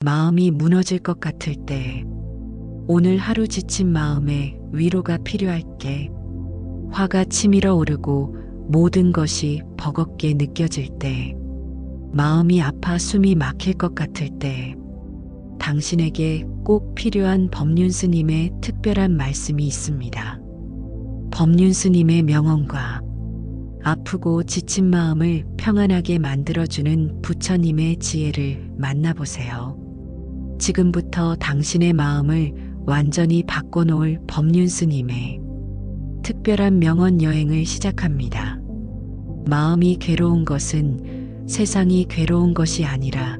마음이 무너질 것 같을 때, 오늘 하루 지친 마음에 위로가 필요할게. 화가 치밀어 오르고 모든 것이 버겁게 느껴질 때, 마음이 아파 숨이 막힐 것 같을 때, 당신에게 꼭 필요한 법륜스님의 특별한 말씀이 있습니다. 법륜스님의 명언과 아프고 지친 마음을 평안하게 만들어주는 부처님의 지혜를 만나보세요. 지금부터 당신의 마음을 완전히 바꿔놓을 법륜스님의 특별한 명언 여행을 시작합니다. 마음이 괴로운 것은 세상이 괴로운 것이 아니라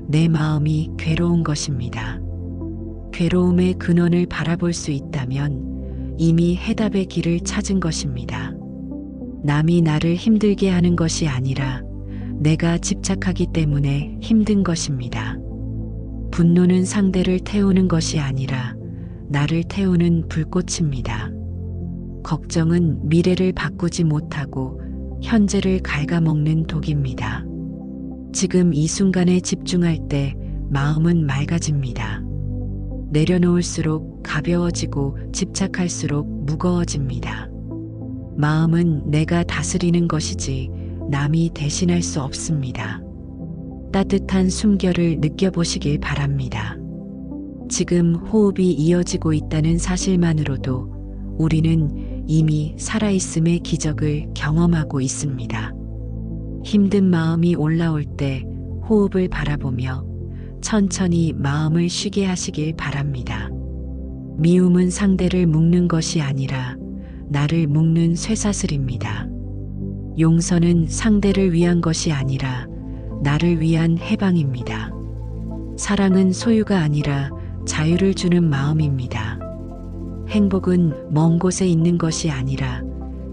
내 마음이 괴로운 것입니다. 괴로움의 근원을 바라볼 수 있다면 이미 해답의 길을 찾은 것입니다. 남이 나를 힘들게 하는 것이 아니라 내가 집착하기 때문에 힘든 것입니다. 분노는 상대를 태우는 것이 아니라 나를 태우는 불꽃입니다. 걱정은 미래를 바꾸지 못하고 현재를 갉아먹는 독입니다. 지금 이 순간에 집중할 때 마음은 맑아집니다. 내려놓을수록 가벼워지고 집착할수록 무거워집니다. 마음은 내가 다스리는 것이지 남이 대신할 수 없습니다. 따뜻한 숨결을 느껴보시길 바랍니다. 지금 호흡이 이어지고 있다는 사실만으로도 우리는 이미 살아있음의 기적을 경험하고 있습니다. 힘든 마음이 올라올 때 호흡을 바라보며 천천히 마음을 쉬게 하시길 바랍니다. 미움은 상대를 묶는 것이 아니라 나를 묶는 쇠사슬입니다. 용서는 상대를 위한 것이 아니라 나를 위한 해방입니다. 사랑은 소유가 아니라 자유를 주는 마음입니다. 행복은 먼 곳에 있는 것이 아니라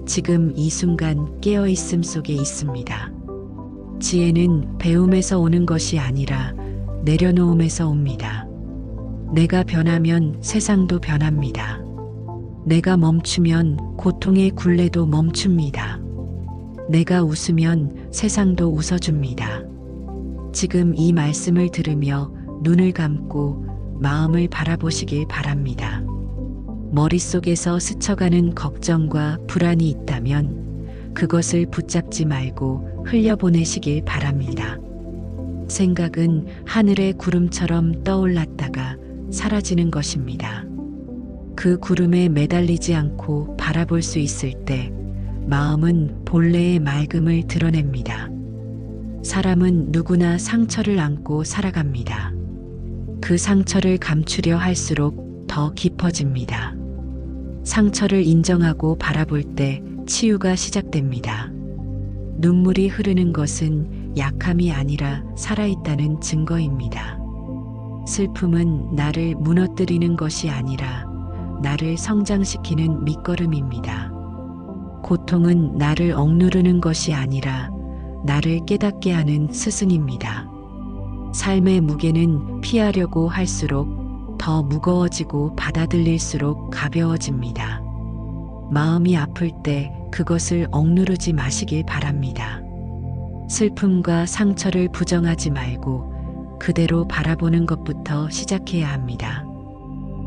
지금 이 순간 깨어있음 속에 있습니다. 지혜는 배움에서 오는 것이 아니라 내려놓음에서 옵니다. 내가 변하면 세상도 변합니다. 내가 멈추면 고통의 굴레도 멈춥니다. 내가 웃으면 세상도 웃어줍니다. 지금 이 말씀을 들으며 눈을 감고 마음을 바라보시길 바랍니다. 머릿속에서 스쳐가는 걱정과 불안이 있다면 그것을 붙잡지 말고 흘려보내시길 바랍니다. 생각은 하늘의 구름처럼 떠올랐다가 사라지는 것입니다. 그 구름에 매달리지 않고 바라볼 수 있을 때 마음은 본래의 맑음을 드러냅니다. 사람은 누구나 상처를 안고 살아갑니다. 그 상처를 감추려 할수록 더 깊어집니다. 상처를 인정하고 바라볼 때 치유가 시작됩니다. 눈물이 흐르는 것은 약함이 아니라 살아있다는 증거입니다. 슬픔은 나를 무너뜨리는 것이 아니라 나를 성장시키는 밑거름입니다. 고통은 나를 억누르는 것이 아니라 나를 깨닫게 하는 스승입니다. 삶의 무게는 피하려고 할수록 더 무거워지고 받아들일수록 가벼워집니다. 마음이 아플 때 그것을 억누르지 마시길 바랍니다. 슬픔과 상처를 부정하지 말고 그대로 바라보는 것부터 시작해야 합니다.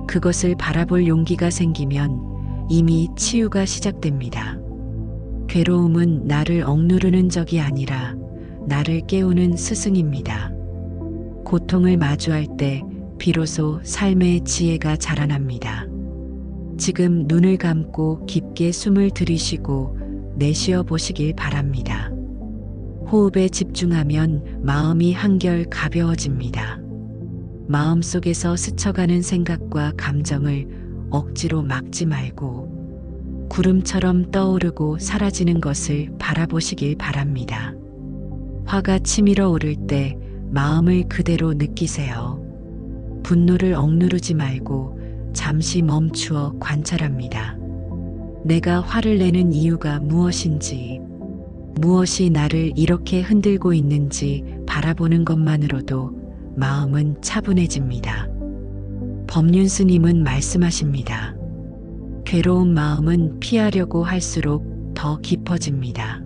그것을 바라볼 용기가 생기면 이미 치유가 시작됩니다. 괴로움은 나를 억누르는 적이 아니라 나를 깨우는 스승입니다. 고통을 마주할 때 비로소 삶의 지혜가 자라납니다. 지금 눈을 감고 깊게 숨을 들이쉬고 내쉬어 보시길 바랍니다. 호흡에 집중하면 마음이 한결 가벼워집니다. 마음속에서 스쳐가는 생각과 감정을 억지로 막지 말고 구름처럼 떠오르고 사라지는 것을 바라보시길 바랍니다. 화가 치밀어 오를 때 마음을 그대로 느끼세요. 분노를 억누르지 말고 잠시 멈추어 관찰합니다. 내가 화를 내는 이유가 무엇인지, 무엇이 나를 이렇게 흔들고 있는지 바라보는 것만으로도 마음은 차분해집니다. 법륜스님은 말씀하십니다. 괴로운 마음은 피하려고 할수록 더 깊어집니다.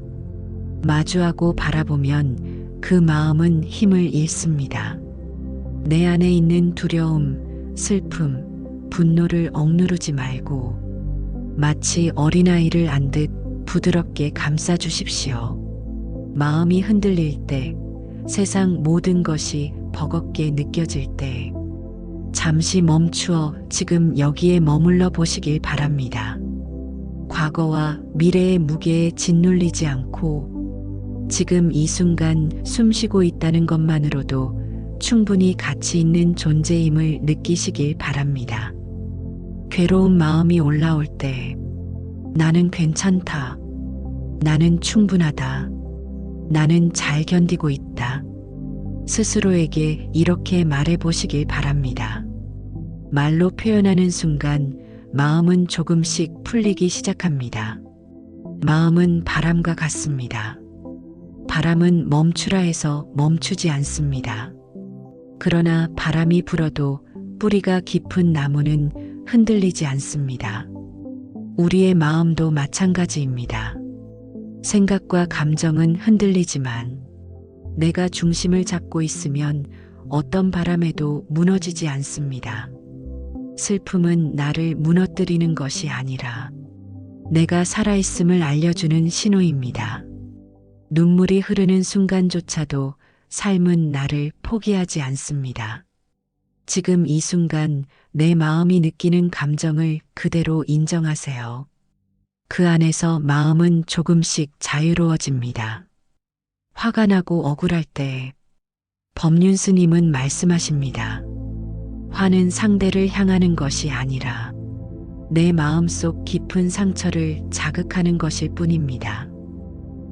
마주하고 바라보면 그 마음은 힘을 잃습니다. 내 안에 있는 두려움, 슬픔, 분노를 억누르지 말고 마치 어린아이를 안듯 부드럽게 감싸 주십시오. 마음이 흔들릴 때, 세상 모든 것이 버겁게 느껴질 때, 잠시 멈추어 지금 여기에 머물러 보시길 바랍니다. 과거와 미래의 무게에 짓눌리지 않고 지금 이 순간 숨 쉬고 있다는 것만으로도 충분히 가치 있는 존재임을 느끼시길 바랍니다. 괴로운 마음이 올라올 때 나는 괜찮다. 나는 충분하다. 나는 잘 견디고 있다. 스스로에게 이렇게 말해 보시길 바랍니다. 말로 표현하는 순간 마음은 조금씩 풀리기 시작합니다. 마음은 바람과 같습니다. 바람은 멈추라 해서 멈추지 않습니다. 그러나 바람이 불어도 뿌리가 깊은 나무는 흔들리지 않습니다. 우리의 마음도 마찬가지입니다. 생각과 감정은 흔들리지만 내가 중심을 잡고 있으면 어떤 바람에도 무너지지 않습니다. 슬픔은 나를 무너뜨리는 것이 아니라 내가 살아있음을 알려주는 신호입니다. 눈물이 흐르는 순간조차도 삶은 나를 포기하지 않습니다. 지금 이 순간 내 마음이 느끼는 감정을 그대로 인정하세요. 그 안에서 마음은 조금씩 자유로워집니다. 화가 나고 억울할 때 법륜 스님은 말씀하십니다. 화는 상대를 향하는 것이 아니라 내 마음속 깊은 상처를 자극하는 것일 뿐입니다.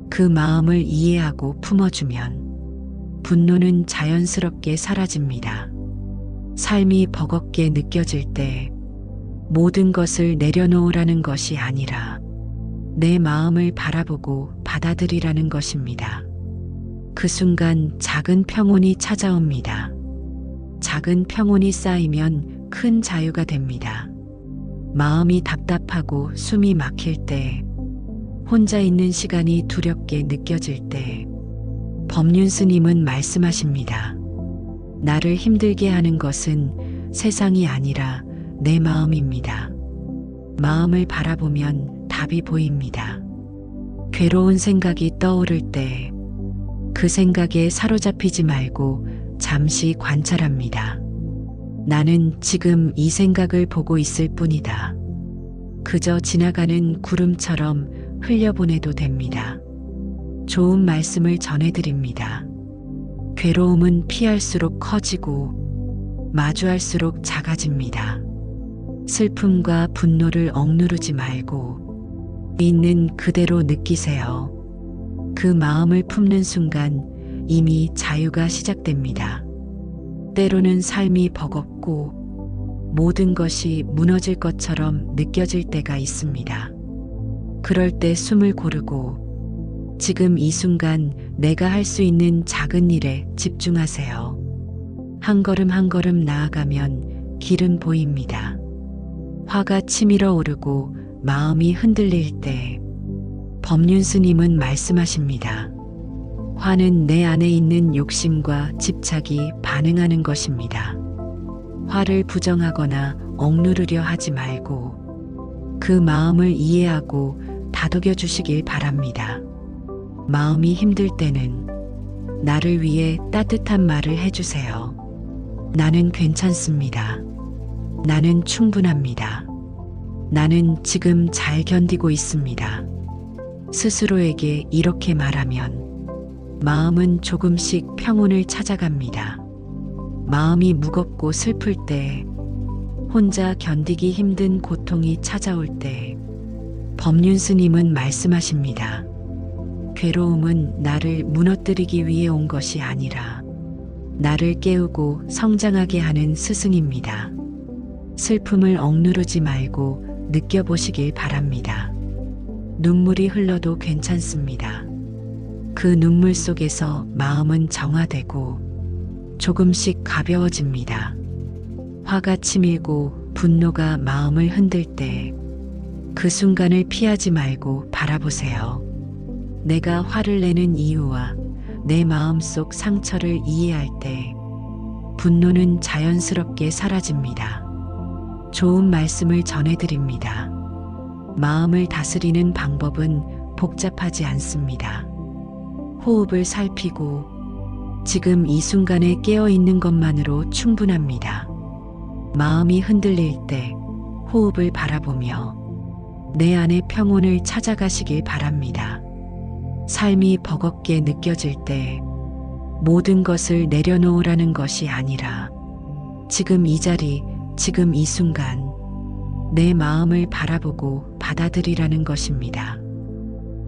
그 마음을 이해하고 품어주면 분노는 자연스럽게 사라집니다. 삶이 버겁게 느껴질 때 모든 것을 내려놓으라는 것이 아니라 내 마음을 바라보고 받아들이라는 것입니다. 그 순간 작은 평온이 찾아옵니다. 작은 평온이 쌓이면 큰 자유가 됩니다. 마음이 답답하고 숨이 막힐 때, 혼자 있는 시간이 두렵게 느껴질 때, 법륜 스님은 말씀하십니다. 나를 힘들게 하는 것은 세상이 아니라 내 마음입니다. 마음을 바라보면 답이 보입니다. 괴로운 생각이 떠오를 때, 그 생각에 사로잡히지 말고 잠시 관찰합니다. 나는 지금 이 생각을 보고 있을 뿐이다. 그저 지나가는 구름처럼 흘려보내도 됩니다. 좋은 말씀을 전해드립니다. 괴로움은 피할수록 커지고 마주할수록 작아집니다. 슬픔과 분노를 억누르지 말고 있는 그대로 느끼세요. 그 마음을 품는 순간 이미 자유가 시작됩니다. 때로는 삶이 버겁고 모든 것이 무너질 것처럼 느껴질 때가 있습니다. 그럴 때 숨을 고르고 지금 이 순간 내가 할 수 있는 작은 일에 집중하세요. 한 걸음 한 걸음 나아가면 길은 보입니다. 화가 치밀어 오르고 마음이 흔들릴 때 법륜 스님은 말씀하십니다. 화는 내 안에 있는 욕심과 집착이 반응하는 것입니다. 화를 부정하거나 억누르려 하지 말고 그 마음을 이해하고 다독여 주시길 바랍니다. 마음이 힘들 때는 나를 위해 따뜻한 말을 해주세요. 나는 괜찮습니다. 나는 충분합니다. 나는 지금 잘 견디고 있습니다. 스스로에게 이렇게 말하면 마음은 조금씩 평온을 찾아갑니다. 마음이 무겁고 슬플 때, 혼자 견디기 힘든 고통이 찾아올 때, 법륜 스님은 말씀하십니다. 괴로움은 나를 무너뜨리기 위해 온 것이 아니라 나를 깨우고 성장하게 하는 스승입니다. 슬픔을 억누르지 말고 느껴보시길 바랍니다. 눈물이 흘러도 괜찮습니다. 그 눈물 속에서 마음은 정화되고 조금씩 가벼워집니다. 화가 치밀고 분노가 마음을 흔들 때 그 순간을 피하지 말고 바라보세요. 내가 화를 내는 이유와 내 마음속 상처를 이해할 때 분노는 자연스럽게 사라집니다. 좋은 말씀을 전해드립니다. 마음을 다스리는 방법은 복잡하지 않습니다. 호흡을 살피고 지금 이 순간에 깨어 있는 것만으로 충분합니다. 마음이 흔들릴 때 호흡을 바라보며 내 안의 평온을 찾아가시길 바랍니다. 삶이 버겁게 느껴질 때 모든 것을 내려놓으라는 것이 아니라 지금 이 자리, 지금 이 순간 내 마음을 바라보고 받아들이라는 것입니다.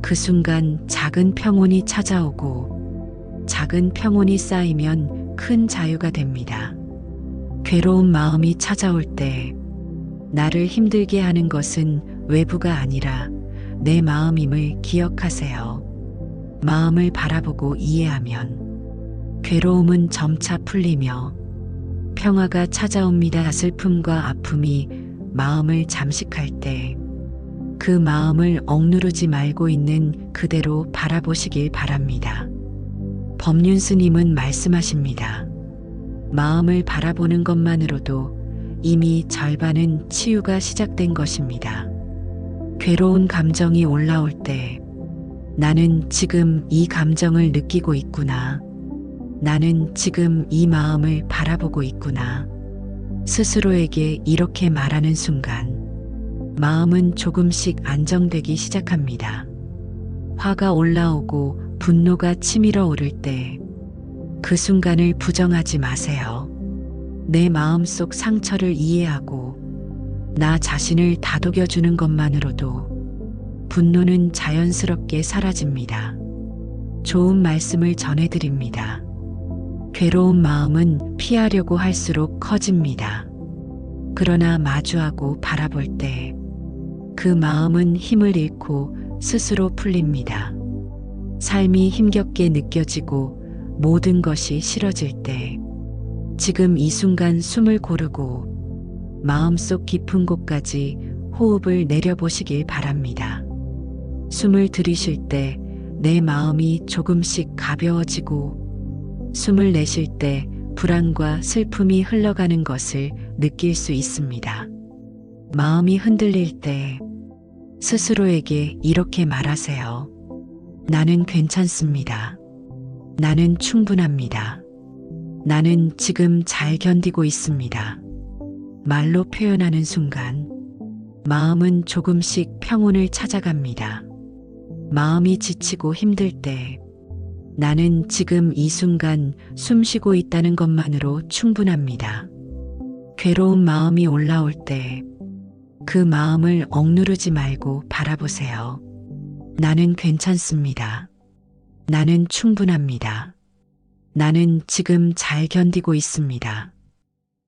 그 순간 작은 평온이 찾아오고 작은 평온이 쌓이면 큰 자유가 됩니다. 괴로운 마음이 찾아올 때 나를 힘들게 하는 것은 외부가 아니라 내 마음임을 기억하세요. 마음을 바라보고 이해하면 괴로움은 점차 풀리며 평화가 찾아옵니다. 슬픔과 아픔이 마음을 잠식할 때 그 마음을 억누르지 말고 있는 그대로 바라보시길 바랍니다. 법륜 스님은 말씀하십니다. 마음을 바라보는 것만으로도 이미 절반은 치유가 시작된 것입니다. 괴로운 감정이 올라올 때 나는 지금 이 감정을 느끼고 있구나. 나는 지금 이 마음을 바라보고 있구나. 스스로에게 이렇게 말하는 순간 마음은 조금씩 안정되기 시작합니다. 화가 올라오고 분노가 치밀어 오를 때 그 순간을 부정하지 마세요. 내 마음속 상처를 이해하고 나 자신을 다독여주는 것만으로도 분노는 자연스럽게 사라집니다. 좋은 말씀을 전해드립니다. 괴로운 마음은 피하려고 할수록 커집니다. 그러나 마주하고 바라볼 때 그 마음은 힘을 잃고 스스로 풀립니다. 삶이 힘겹게 느껴지고 모든 것이 싫어질 때 지금 이 순간 숨을 고르고 마음속 깊은 곳까지 호흡을 내려보시길 바랍니다. 숨을 들이쉴 때 내 마음이 조금씩 가벼워지고 숨을 내쉴 때 불안과 슬픔이 흘러가는 것을 느낄 수 있습니다. 마음이 흔들릴 때 스스로에게 이렇게 말하세요. 나는 괜찮습니다. 나는 충분합니다. 나는 지금 잘 견디고 있습니다. 말로 표현하는 순간 마음은 조금씩 평온을 찾아갑니다. 마음이 지치고 힘들 때 나는 지금 이 순간 숨 쉬고 있다는 것만으로 충분합니다. 괴로운 마음이 올라올 때 그 마음을 억누르지 말고 바라보세요. 나는 괜찮습니다. 나는 충분합니다. 나는 지금 잘 견디고 있습니다.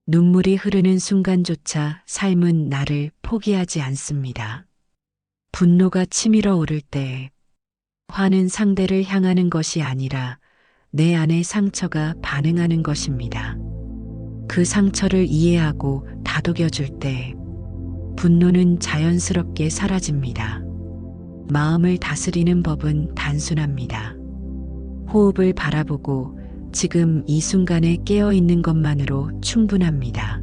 눈물이 흐르는 순간조차 삶은 나를 포기하지 않습니다. 분노가 치밀어 오를 때 화는 상대를 향하는 것이 아니라 내 안의 상처가 반응하는 것입니다. 그 상처를 이해하고 다독여줄 때 분노는 자연스럽게 사라집니다. 마음을 다스리는 법은 단순합니다. 호흡을 바라보고 지금 이 순간에 깨어 있는 것만으로 충분합니다.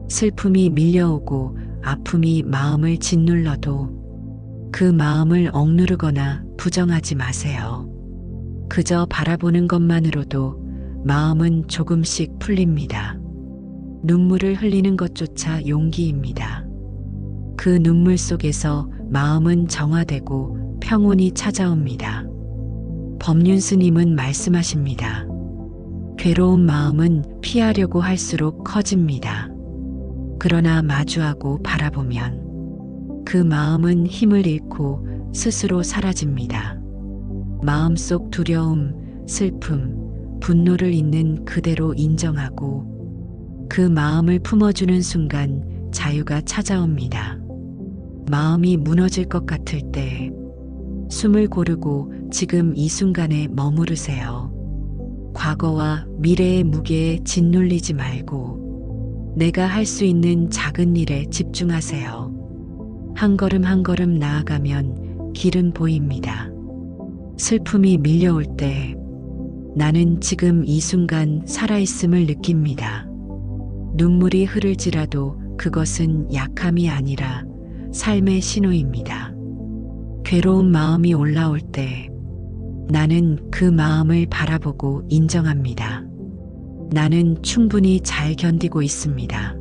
슬픔이 밀려오고 아픔이 마음을 짓눌러도 그 마음을 억누르거나 부정하지 마세요. 그저 바라보는 것만으로도 마음은 조금씩 풀립니다. 눈물을 흘리는 것조차 용기입니다. 그 눈물 속에서 마음은 정화되고 평온이 찾아옵니다. 법륜 스님은 말씀하십니다. 괴로운 마음은 피하려고 할수록 커집니다. 그러나 마주하고 바라보면 그 마음은 힘을 잃고 스스로 사라집니다. 마음속 두려움, 슬픔, 분노를 있는 그대로 인정하고 그 마음을 품어주는 순간 자유가 찾아옵니다. 마음이 무너질 것 같을 때 숨을 고르고 지금 이 순간에 머무르세요. 과거와 미래의 무게에 짓눌리지 말고 내가 할 수 있는 작은 일에 집중하세요. 한 걸음 한 걸음 나아가면 길은 보입니다. 슬픔이 밀려올 때 나는 지금 이 순간 살아있음을 느낍니다. 눈물이 흐를지라도 그것은 약함이 아니라 삶의 신호입니다. 괴로운 마음이 올라올 때 나는 그 마음을 바라보고 인정합니다. 나는 충분히 잘 견디고 있습니다.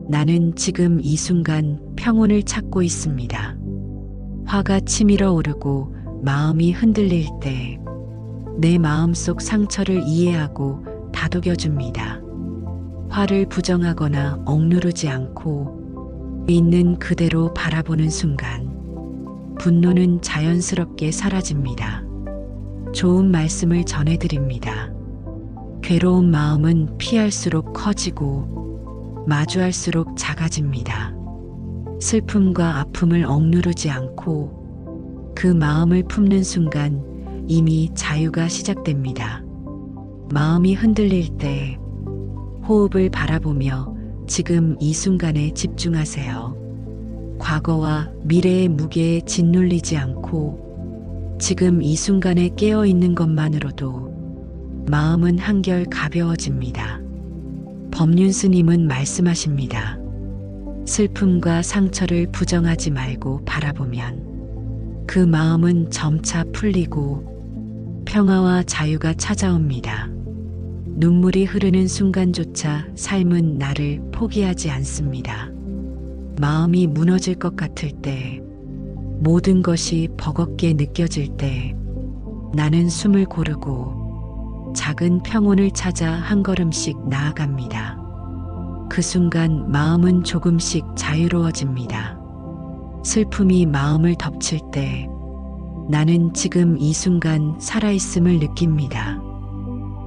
나는 지금 이 순간 평온을 찾고 있습니다. 화가 치밀어 오르고 마음이 흔들릴 때 내 마음속 상처를 이해하고 다독여줍니다. 화를 부정하거나 억누르지 않고 있는 그대로 바라보는 순간 분노는 자연스럽게 사라집니다. 좋은 말씀을 전해드립니다. 괴로운 마음은 피할수록 커지고 마주할수록 작아집니다. 슬픔과 아픔을 억누르지 않고 그 마음을 품는 순간 이미 자유가 시작됩니다. 마음이 흔들릴 때 호흡을 바라보며 지금 이 순간에 집중하세요. 과거와 미래의 무게에 짓눌리지 않고 지금 이 순간에 깨어 있는 것만으로도 마음은 한결 가벼워집니다. 법륜 스님은 말씀하십니다. 슬픔과 상처를 부정하지 말고 바라보면 그 마음은 점차 풀리고 평화와 자유가 찾아옵니다. 눈물이 흐르는 순간조차 삶은 나를 포기하지 않습니다. 마음이 무너질 것 같을 때, 모든 것이 버겁게 느껴질 때, 나는 숨을 고르고 작은 평온을 찾아 한 걸음씩 나아갑니다. 그 순간 마음은 조금씩 자유로워집니다. 슬픔이 마음을 덮칠 때, 나는 지금 이 순간 살아있음을 느낍니다.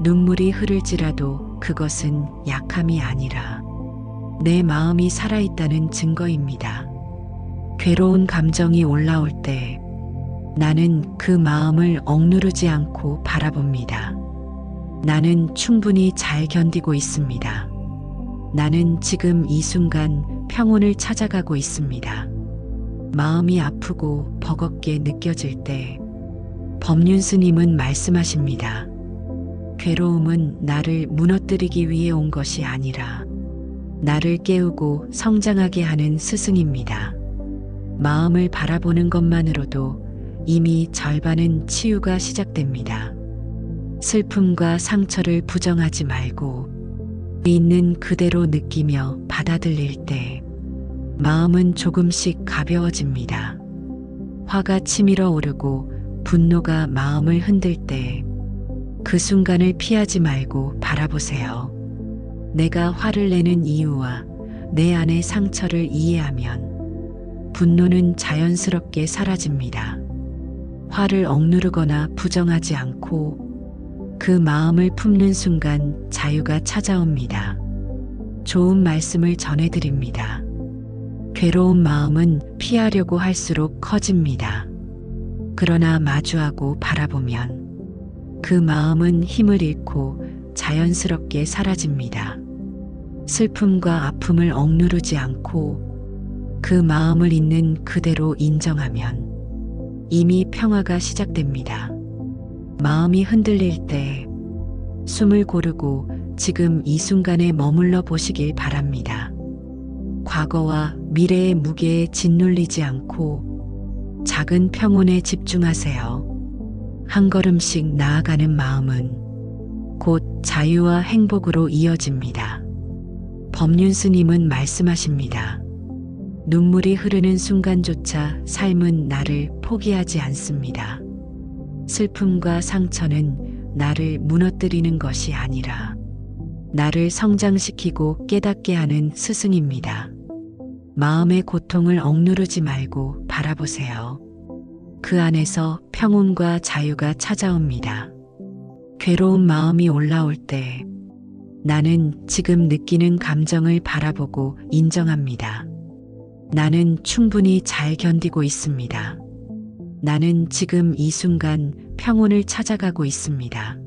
눈물이 흐를지라도 그것은 약함이 아니라 내 마음이 살아있다는 증거입니다. 괴로운 감정이 올라올 때 나는 그 마음을 억누르지 않고 바라봅니다. 나는 충분히 잘 견디고 있습니다. 나는 지금 이 순간 평온을 찾아가고 있습니다. 마음이 아프고 버겁게 느껴질 때 법륜 스님은 말씀하십니다. 괴로움은 나를 무너뜨리기 위해 온 것이 아니라 나를 깨우고 성장하게 하는 스승입니다. 마음을 바라보는 것만으로도 이미 절반은 치유가 시작됩니다. 슬픔과 상처를 부정하지 말고 있는 그대로 느끼며 받아들일 때 마음은 조금씩 가벼워집니다. 화가 치밀어 오르고 분노가 마음을 흔들 때 그 순간을 피하지 말고 바라보세요. 내가 화를 내는 이유와 내 안의 상처를 이해하면 분노는 자연스럽게 사라집니다. 화를 억누르거나 부정하지 않고 그 마음을 품는 순간 자유가 찾아옵니다. 좋은 말씀을 전해드립니다. 괴로운 마음은 피하려고 할수록 커집니다. 그러나 마주하고 바라보면 그 마음은 힘을 잃고 자연스럽게 사라집니다. 슬픔과 아픔을 억누르지 않고 그 마음을 있는 그대로 인정하면 이미 평화가 시작됩니다. 마음이 흔들릴 때 숨을 고르고 지금 이 순간에 머물러 보시길 바랍니다. 과거와 미래의 무게에 짓눌리지 않고 작은 평온에 집중하세요. 한 걸음씩 나아가는 마음은 곧 자유와 행복으로 이어집니다. 법륜 스님은 말씀하십니다. 눈물이 흐르는 순간조차 삶은 나를 포기하지 않습니다. 슬픔과 상처는 나를 무너뜨리는 것이 아니라 나를 성장시키고 깨닫게 하는 스승입니다. 마음의 고통을 억누르지 말고 바라보세요. 그 안에서 평온과 자유가 찾아옵니다. 괴로운 마음이 올라올 때 나는 지금 느끼는 감정을 바라보고 인정합니다. 나는 충분히 잘 견디고 있습니다. 나는 지금 이 순간 평온을 찾아가고 있습니다.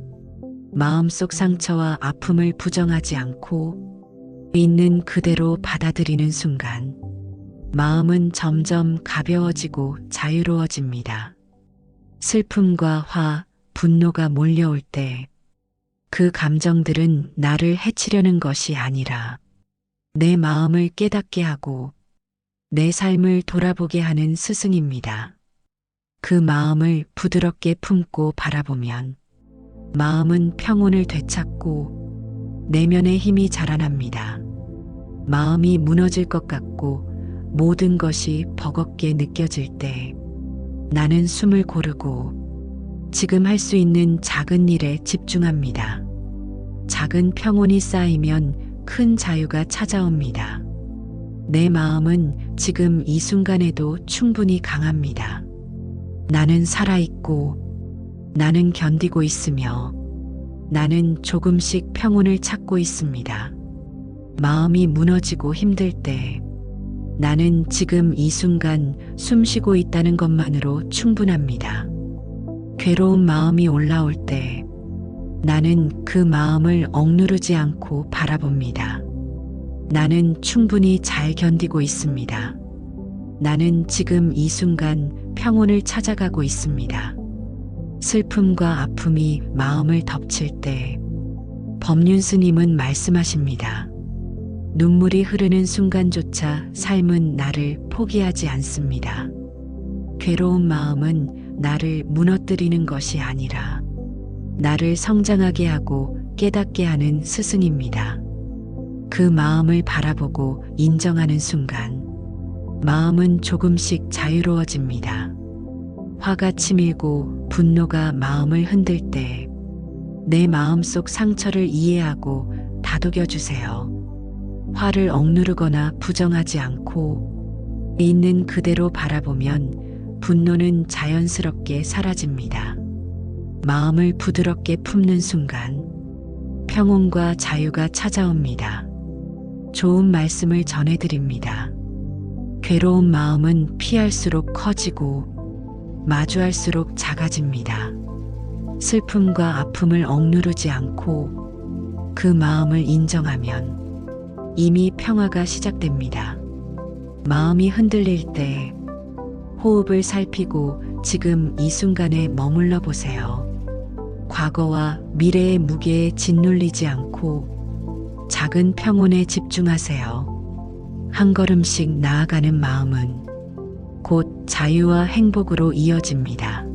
마음속 상처와 아픔을 부정하지 않고 있는 그대로 받아들이는 순간 마음은 점점 가벼워지고 자유로워집니다. 슬픔과 화, 분노가 몰려올 때 그 감정들은 나를 해치려는 것이 아니라 내 마음을 깨닫게 하고 내 삶을 돌아보게 하는 스승입니다. 그 마음을 부드럽게 품고 바라보면 마음은 평온을 되찾고 내면의 힘이 자라납니다. 마음이 무너질 것 같고 모든 것이 버겁게 느껴질 때 나는 숨을 고르고 지금 할 수 있는 작은 일에 집중합니다. 작은 평온이 쌓이면 큰 자유가 찾아옵니다. 내 마음은 지금 이 순간에도 충분히 강합니다. 나는 살아있고 나는 견디고 있으며 나는 조금씩 평온을 찾고 있습니다. 마음이 무너지고 힘들 때 나는 지금 이 순간 숨 쉬고 있다는 것만으로 충분합니다. 괴로운 마음이 올라올 때 나는 그 마음을 억누르지 않고 바라봅니다. 나는 충분히 잘 견디고 있습니다. 나는 지금 이 순간 평온을 찾아가고 있습니다. 슬픔과 아픔이 마음을 덮칠 때 법륜 스님은 말씀하십니다. 눈물이 흐르는 순간조차 삶은 나를 포기하지 않습니다. 괴로운 마음은 나를 무너뜨리는 것이 아니라 나를 성장하게 하고 깨닫게 하는 스승입니다. 그 마음을 바라보고 인정하는 순간 마음은 조금씩 자유로워집니다. 화가 치밀고 분노가 마음을 흔들 때 내 마음속 상처를 이해하고 다독여 주세요. 화를 억누르거나 부정하지 않고 있는 그대로 바라보면 분노는 자연스럽게 사라집니다. 마음을 부드럽게 품는 순간 평온과 자유가 찾아옵니다. 좋은 말씀을 전해드립니다. 괴로운 마음은 피할수록 커지고 마주할수록 작아집니다. 슬픔과 아픔을 억누르지 않고 그 마음을 인정하면 이미 평화가 시작됩니다. 마음이 흔들릴 때 호흡을 살피고 지금 이 순간에 머물러 보세요. 과거와 미래의 무게에 짓눌리지 않고 작은 평온에 집중하세요. 한 걸음씩 나아가는 마음은 곧 자유와 행복으로 이어집니다.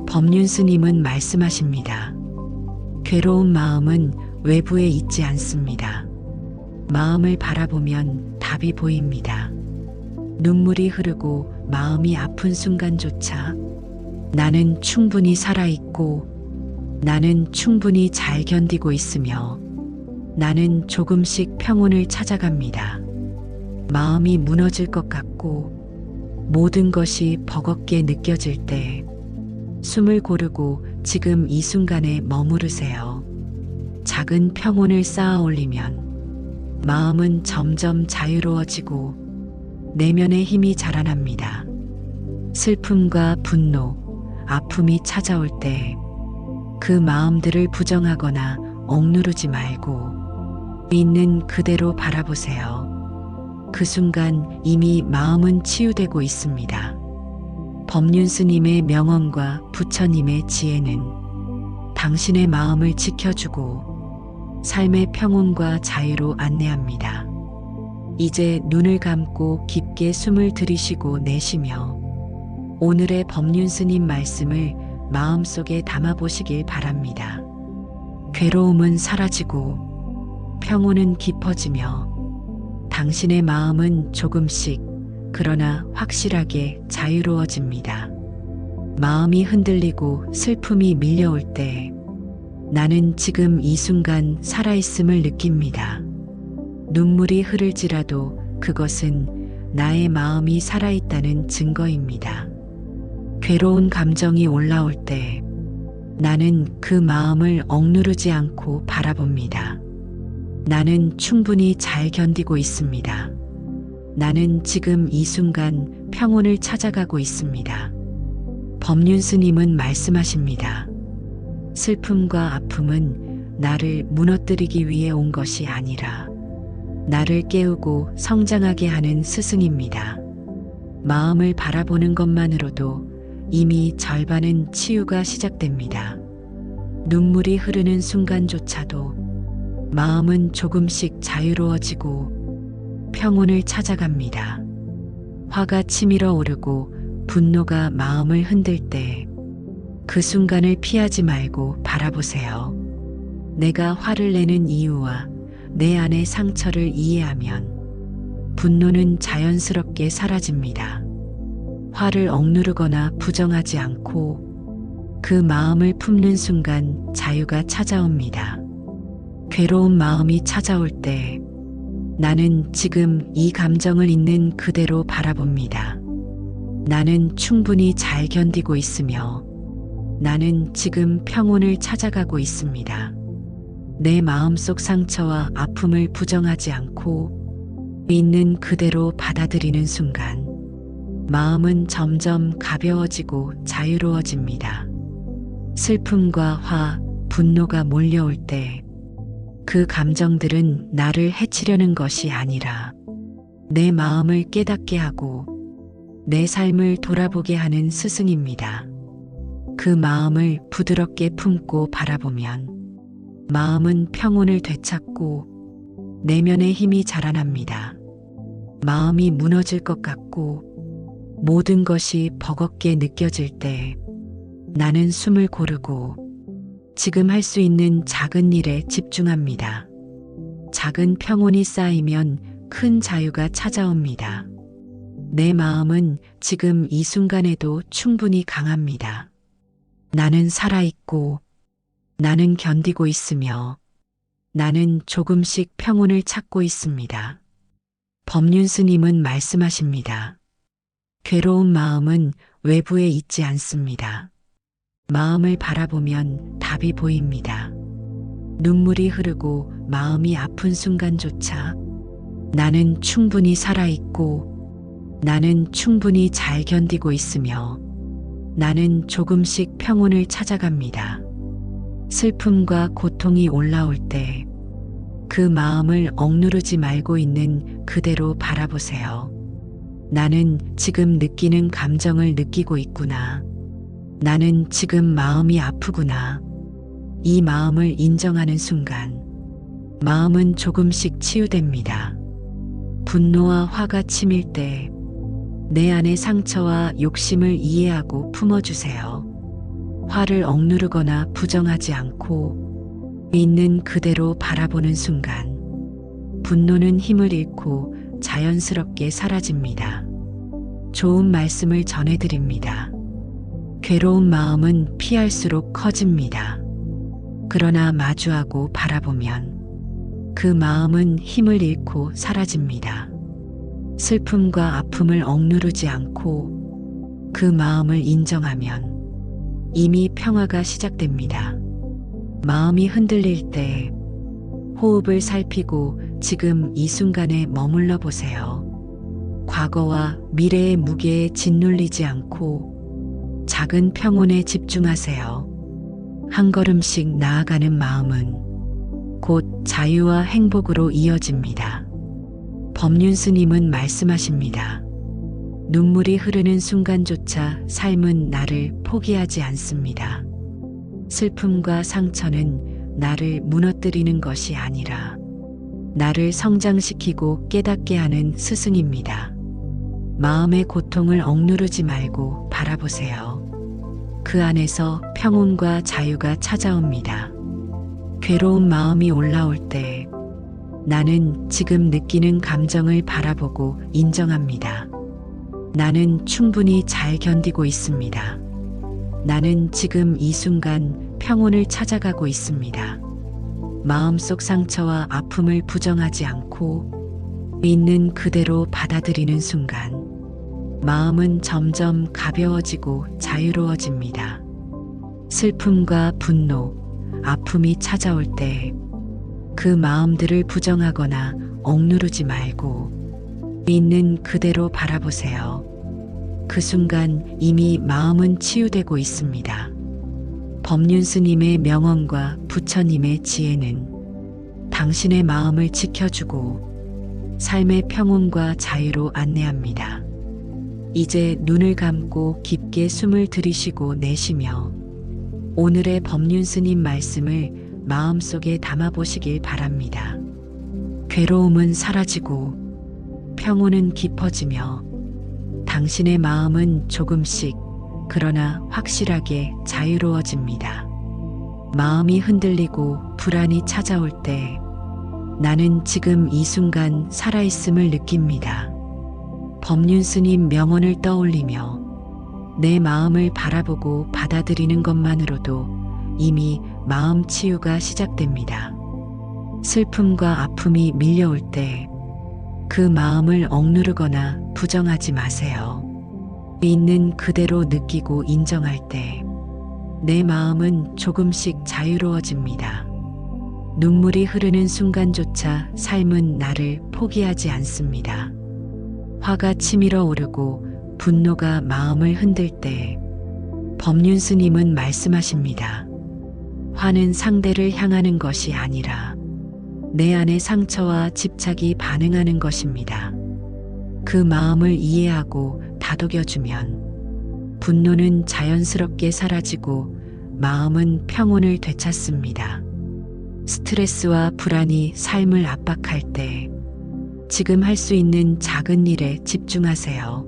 법륜 스님은 말씀하십니다. 괴로운 마음은 외부에 있지 않습니다. 마음을 바라보면 답이 보입니다. 눈물이 흐르고 마음이 아픈 순간조차 나는 충분히 살아있고 나는 충분히 잘 견디고 있으며 나는 조금씩 평온을 찾아갑니다. 마음이 무너질 것 같고 모든 것이 버겁게 느껴질 때 숨을 고르고 지금 이 순간에 머무르세요. 작은 평온을 쌓아 올리면 마음은 점점 자유로워지고 내면의 힘이 자라납니다. 슬픔과 분노, 아픔이 찾아올 때 그 마음들을 부정하거나 억누르지 말고 있는 그대로 바라보세요. 그 순간 이미 마음은 치유되고 있습니다. 법륜 스님의 명언과 부처님의 지혜는 당신의 마음을 지켜주고 삶의 평온과 자유로 안내합니다. 이제 눈을 감고 깊게 숨을 들이쉬고 내쉬며 오늘의 법륜 스님 말씀을 마음속에 담아보시길 바랍니다. 괴로움은 사라지고 평온은 깊어지며 당신의 마음은 조금씩 그러나 확실하게 자유로워집니다. 마음이 흔들리고 슬픔이 밀려올 때 나는 지금 이 순간 살아있음을 느낍니다. 눈물이 흐를지라도 그것은 나의 마음이 살아있다는 증거입니다. 괴로운 감정이 올라올 때 나는 그 마음을 억누르지 않고 바라봅니다. 나는 충분히 잘 견디고 있습니다. 나는 지금 이 순간 평온을 찾아가고 있습니다. 법륜 스님은 말씀하십니다. 슬픔과 아픔은 나를 무너뜨리기 위해 온 것이 아니라 나를 깨우고 성장하게 하는 스승입니다. 마음을 바라보는 것만으로도 이미 절반은 치유가 시작됩니다. 눈물이 흐르는 순간조차도 마음은 조금씩 자유로워지고 평온을 찾아갑니다. 화가 치밀어 오르고 분노가 마음을 흔들 때 그 순간을 피하지 말고 바라보세요. 내가 화를 내는 이유와 내 안의 상처를 이해하면 분노는 자연스럽게 사라집니다. 화를 억누르거나 부정하지 않고 그 마음을 품는 순간 자유가 찾아옵니다. 괴로운 마음이 찾아올 때 나는 지금 이 감정을 있는 그대로 바라봅니다. 나는 충분히 잘 견디고 있으며 나는 지금 평온을 찾아가고 있습니다. 내 마음속 상처와 아픔을 부정하지 않고 있는 그대로 받아들이는 순간 마음은 점점 가벼워지고 자유로워집니다. 슬픔과 화, 분노가 몰려올 때 그 감정들은 나를 해치려는 것이 아니라 내 마음을 깨닫게 하고 내 삶을 돌아보게 하는 스승입니다. 그 마음을 부드럽게 품고 바라보면 마음은 평온을 되찾고 내면의 힘이 자라납니다. 마음이 무너질 것 같고 모든 것이 버겁게 느껴질 때 나는 숨을 고르고 지금 할 수 있는 작은 일에 집중합니다. 작은 평온이 쌓이면 큰 자유가 찾아옵니다. 내 마음은 지금 이 순간에도 충분히 강합니다. 나는 살아있고 나는 견디고 있으며 나는 조금씩 평온을 찾고 있습니다. 법륜 스님은 말씀하십니다. 괴로운 마음은 외부에 있지 않습니다. 마음을 바라보면 답이 보입니다. 눈물이 흐르고 마음이 아픈 순간조차 나는 충분히 살아있고 나는 충분히 잘 견디고 있으며 나는 조금씩 평온을 찾아갑니다. 슬픔과 고통이 올라올 때 그 마음을 억누르지 말고 있는 그대로 바라보세요. 나는 지금 느끼는 감정을 느끼고 있구나. 나는 지금 마음이 아프구나. 이 마음을 인정하는 순간 마음은 조금씩 치유됩니다. 분노와 화가 치밀 때 내 안의 상처와 욕심을 이해하고 품어주세요. 화를 억누르거나 부정하지 않고 있는 그대로 바라보는 순간 분노는 힘을 잃고 자연스럽게 사라집니다. 좋은 말씀을 전해드립니다. 괴로운 마음은 피할수록 커집니다. 그러나 마주하고 바라보면 그 마음은 힘을 잃고 사라집니다. 슬픔과 아픔을 억누르지 않고 그 마음을 인정하면 이미 평화가 시작됩니다. 마음이 흔들릴 때 호흡을 살피고 지금 이 순간에 머물러 보세요. 과거와 미래의 무게에 짓눌리지 않고 작은 평온에 집중하세요. 한 걸음씩 나아가는 마음은 곧 자유와 행복으로 이어집니다. 법륜 스님은 말씀하십니다. 눈물이 흐르는 순간조차 삶은 나를 포기하지 않습니다. 슬픔과 상처는 나를 무너뜨리는 것이 아니라 나를 성장시키고 깨닫게 하는 스승입니다. 마음의 고통을 억누르지 말고 바라보세요. 그 안에서 평온과 자유가 찾아옵니다. 괴로운 마음이 올라올 때 나는 지금 느끼는 감정을 바라보고 인정합니다. 나는 충분히 잘 견디고 있습니다. 나는 지금 이 순간 평온을 찾아가고 있습니다. 마음속 상처와 아픔을 부정하지 않고 있는 그대로 받아들이는 순간 마음은 점점 가벼워지고 자유로워집니다. 슬픔과 분노, 아픔이 찾아올 때 그 마음들을 부정하거나 억누르지 말고 있는 그대로 바라보세요. 그 순간 이미 마음은 치유되고 있습니다. 법륜 스님의 명언과 부처님의 지혜는 당신의 마음을 지켜주고 삶의 평온과 자유로 안내합니다. 이제 눈을 감고 깊게 숨을 들이쉬고 내쉬며 오늘의 법륜 스님 말씀을 마음속에 담아보시길 바랍니다. 괴로움은 사라지고 평온은 깊어지며 당신의 마음은 조금씩 그러나 확실하게 자유로워집니다. 마음이 흔들리고 불안이 찾아올 때 나는 지금 이 순간 살아있음을 느낍니다. 법륜 스님 명언을 떠올리며 내 마음을 바라보고 받아들이는 것만으로도 이미 마음 치유가 시작됩니다. 슬픔과 아픔이 밀려올 때 그 마음을 억누르거나 부정하지 마세요. 있는 그대로 느끼고 인정할 때 내 마음은 조금씩 자유로워집니다. 눈물이 흐르는 순간조차 삶은 나를 포기하지 않습니다. 화가 치밀어 오르고 분노가 마음을 흔들 때 법륜 스님은 말씀하십니다. 화는 상대를 향하는 것이 아니라 내 안의 상처와 집착이 반응하는 것입니다. 그 마음을 이해하고 다독여주면 분노는 자연스럽게 사라지고 마음은 평온을 되찾습니다. 스트레스와 불안이 삶을 압박할 때 지금 할 수 있는 작은 일에 집중하세요.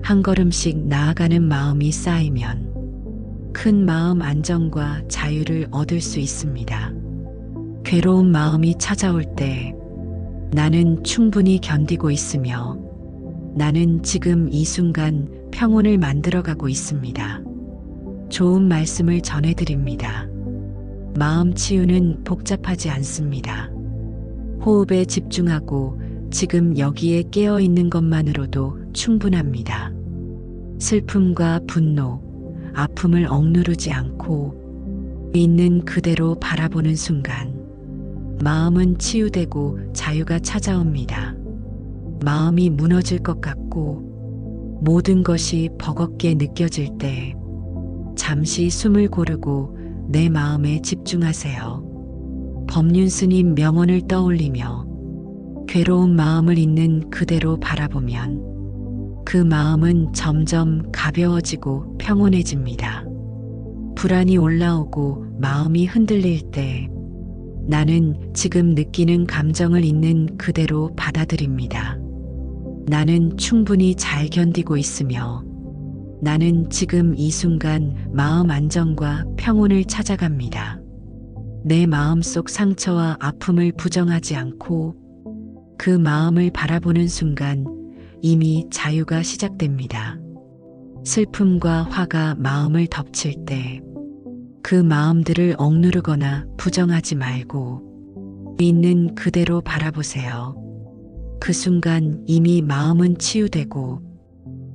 한 걸음씩 나아가는 마음이 쌓이면 큰 마음 안정과 자유를 얻을 수 있습니다. 괴로운 마음이 찾아올 때 나는 충분히 견디고 있으며 나는 지금 이 순간 평온을 만들어가고 있습니다. 좋은 말씀을 전해드립니다. 마음 치유는 복잡하지 않습니다. 호흡에 집중하고 지금 여기에 깨어 있는 것만으로도 충분합니다. 슬픔과 분노, 아픔을 억누르지 않고 있는 그대로 바라보는 순간 마음은 치유되고 자유가 찾아옵니다. 마음이 무너질 것 같고 모든 것이 버겁게 느껴질 때 잠시 숨을 고르고 내 마음에 집중하세요. 법륜 스님 명언을 떠올리며 괴로운 마음을 있는 그대로 바라보면 그 마음은 점점 가벼워지고 평온해집니다. 불안이 올라오고 마음이 흔들릴 때 나는 지금 느끼는 감정을 있는 그대로 받아들입니다. 나는 충분히 잘 견디고 있으며 나는 지금 이 순간 마음 안정과 평온을 찾아갑니다. 내 마음속 상처와 아픔을 부정하지 않고 그 마음을 바라보는 순간 이미 자유가 시작됩니다. 슬픔과 화가 마음을 덮칠 때 그 마음들을 억누르거나 부정하지 말고 있는 그대로 바라보세요. 그 순간 이미 마음은 치유되고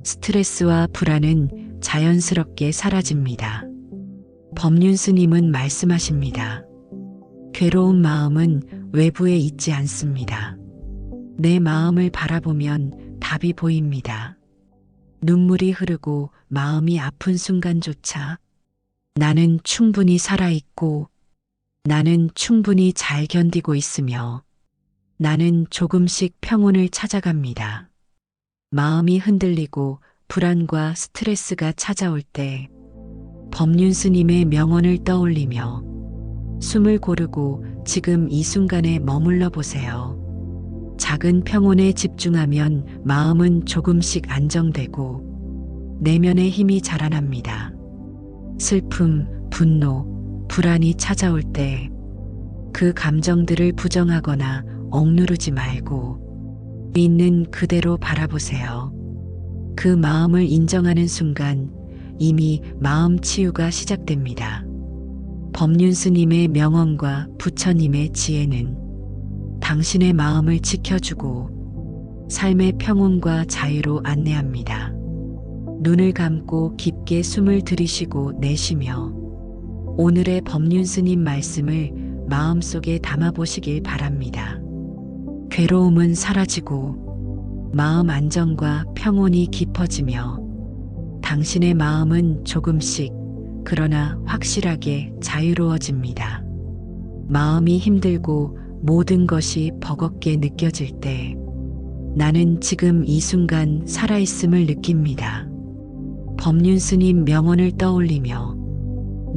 스트레스와 불안은 자연스럽게 사라집니다. 법륜 스님은 말씀하십니다. 괴로운 마음은 외부에 있지 않습니다. 내 마음을 바라보면 답이 보입니다. 눈물이 흐르고 마음이 아픈 순간조차 나는 충분히 살아있고 나는 충분히 잘 견디고 있으며 나는 조금씩 평온을 찾아갑니다. 마음이 흔들리고 불안과 스트레스가 찾아올 때 법륜 스님의 명언을 떠올리며 숨을 고르고 지금 이 순간에 머물러 보세요. 작은 평온에 집중하면 마음은 조금씩 안정되고 내면의 힘이 자라납니다. 슬픔, 분노, 불안이 찾아올 때 그 감정들을 부정하거나 억누르지 말고 있는 그대로 바라보세요. 그 마음을 인정하는 순간 이미 마음 치유가 시작됩니다. 법륜 스님의 명언과 부처님의 지혜는 당신의 마음을 지켜주고 삶의 평온과 자유로 안내합니다. 눈을 감고 깊게 숨을 들이쉬고 내쉬며 오늘의 법륜 스님 말씀을 마음속에 담아보시길 바랍니다. 괴로움은 사라지고 마음 안정과 평온이 깊어지며 당신의 마음은 조금씩 그러나 확실하게 자유로워집니다. 마음이 힘들고 모든 것이 버겁게 느껴질 때 나는 지금 이 순간 살아있음을 느낍니다. 법륜 스님 명언을 떠올리며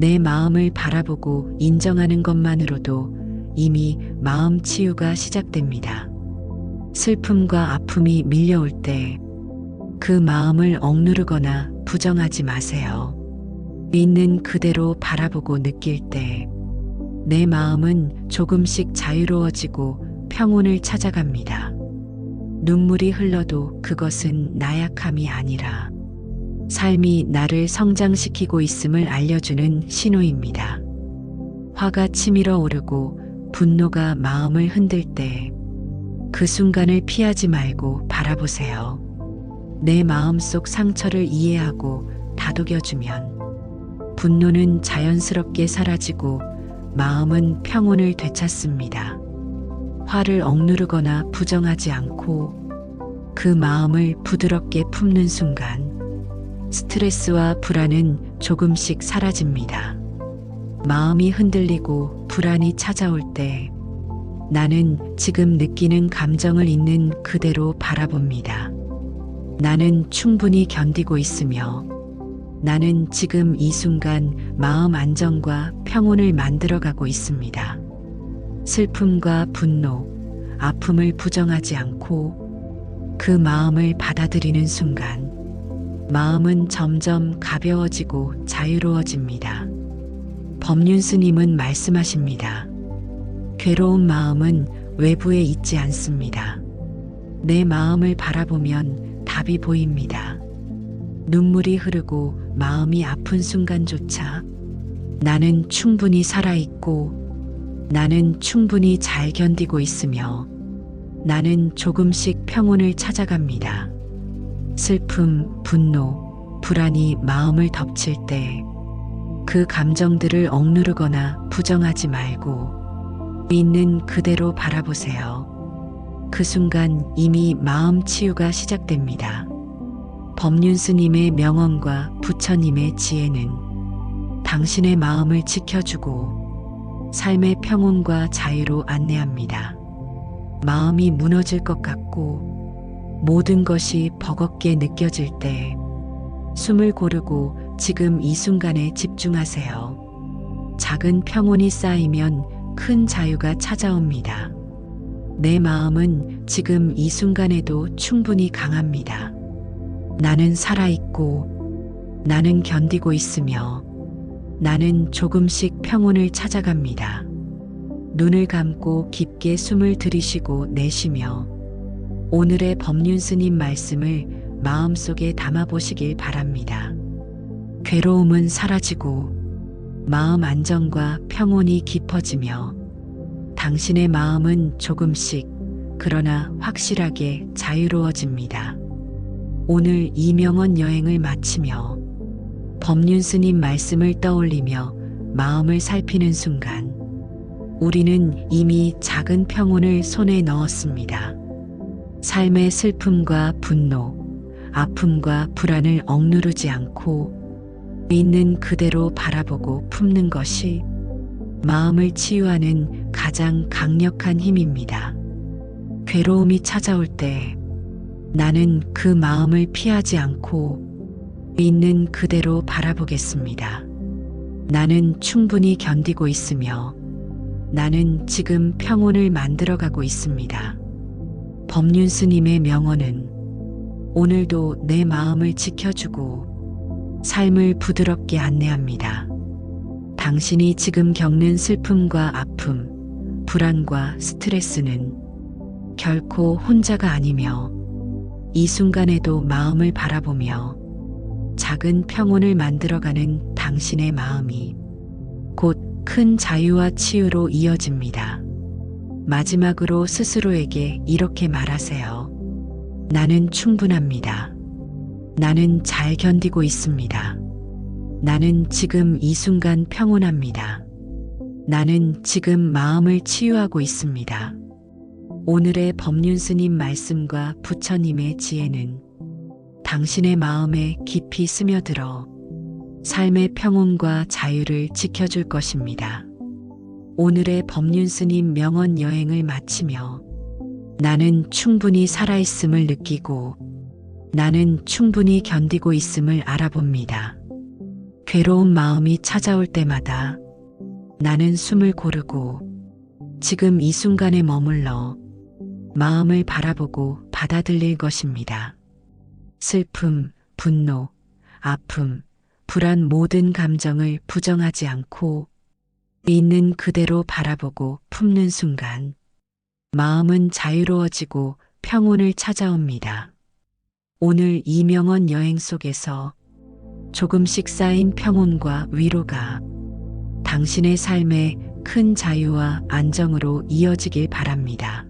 내 마음을 바라보고 인정하는 것만으로도 이미 마음 치유가 시작됩니다. 슬픔과 아픔이 밀려올 때 그 마음을 억누르거나 부정하지 마세요. 있는 그대로 바라보고 느낄 때 내 마음은 조금씩 자유로워지고 평온을 찾아갑니다. 눈물이 흘러도 그것은 나약함이 아니라 삶이 나를 성장시키고 있음을 알려주는 신호입니다. 화가 치밀어 오르고 분노가 마음을 흔들 때 그 순간을 피하지 말고 바라보세요. 내 마음속 상처를 이해하고 다독여주면 분노는 자연스럽게 사라지고 마음은 평온을 되찾습니다. 화를 억누르거나 부정하지 않고 그 마음을 부드럽게 품는 순간 스트레스와 불안은 조금씩 사라집니다. 마음이 흔들리고 불안이 찾아올 때 나는 지금 느끼는 감정을 있는 그대로 바라봅니다. 나는 충분히 견디고 있으며 나는 지금 이 순간 마음 안정과 평온을 만들어가고 있습니다. 슬픔과 분노, 아픔을 부정하지 않고 그 마음을 받아들이는 순간 마음은 점점 가벼워지고 자유로워집니다. 법륜스님은 말씀하십니다. 괴로운 마음은 외부에 있지 않습니다. 내 마음을 바라보면 답이 보입니다. 눈물이 흐르고 마음이 아픈 순간조차 나는 충분히 살아있고 나는 충분히 잘 견디고 있으며 나는 조금씩 평온을 찾아갑니다. 슬픔, 분노, 불안이 마음을 덮칠 때 그 감정들을 억누르거나 부정하지 말고 있는 그대로 바라보세요. 그 순간 이미 마음 치유가 시작됩니다. 법륜스님의 명언과 부처님의 지혜는 당신의 마음을 지켜주고 삶의 평온과 자유로 안내합니다. 마음이 무너질 것 같고 모든 것이 버겁게 느껴질 때 숨을 고르고 지금 이 순간에 집중하세요. 작은 평온이 쌓이면 큰 자유가 찾아옵니다. 내 마음은 지금 이 순간에도 충분히 강합니다. 나는 살아있고 나는 견디고 있으며 나는 조금씩 평온을 찾아갑니다. 눈을 감고 깊게 숨을 들이쉬고 내쉬며 오늘의 법륜스님 말씀을 마음속에 담아보시길 바랍니다. 괴로움은 사라지고 마음 안정과 평온이 깊어지며 당신의 마음은 조금씩 그러나 확실하게 자유로워집니다. 오늘 이 명언 여행을 마치며 법륜스님 말씀을 떠올리며 마음을 살피는 순간 우리는 이미 작은 평온을 손에 넣었습니다. 삶의 슬픔과 분노, 아픔과 불안을 억누르지 않고 있는 그대로 바라보고 품는 것이 마음을 치유하는 가장 강력한 힘입니다. 괴로움이 찾아올 때 나는 그 마음을 피하지 않고 있는 그대로 바라보겠습니다. 나는 충분히 견디고 있으며 나는 지금 평온을 만들어가고 있습니다. 법륜스님의 명언은 오늘도 내 마음을 지켜주고 삶을 부드럽게 안내합니다. 당신이 지금 겪는 슬픔과 아픔, 불안과 스트레스는 결코 혼자가 아니며 이 순간에도 마음을 바라보며 작은 평온을 만들어가는 당신의 마음이 곧 큰 자유와 치유로 이어집니다. 마지막으로 스스로에게 이렇게 말하세요. 나는 충분합니다. 나는 잘 견디고 있습니다. 나는 지금 이 순간 평온합니다. 나는 지금 마음을 치유하고 있습니다. 오늘의 법륜스님 말씀과 부처님의 지혜는 당신의 마음에 깊이 스며들어 삶의 평온과 자유를 지켜줄 것입니다. 오늘의 법륜스님 명언 여행을 마치며 나는 충분히 살아있음을 느끼고 나는 충분히 견디고 있음을 알아봅니다. 괴로운 마음이 찾아올 때마다 나는 숨을 고르고 지금 이 순간에 머물러 마음을 바라보고 받아들일 것입니다. 슬픔, 분노, 아픔, 불안 모든 감정을 부정하지 않고 있는 그대로 바라보고 품는 순간 마음은 자유로워지고 평온을 찾아옵니다. 오늘 이 명언 여행 속에서 조금씩 쌓인 평온과 위로가 당신의 삶에 큰 자유와 안정으로 이어지길 바랍니다.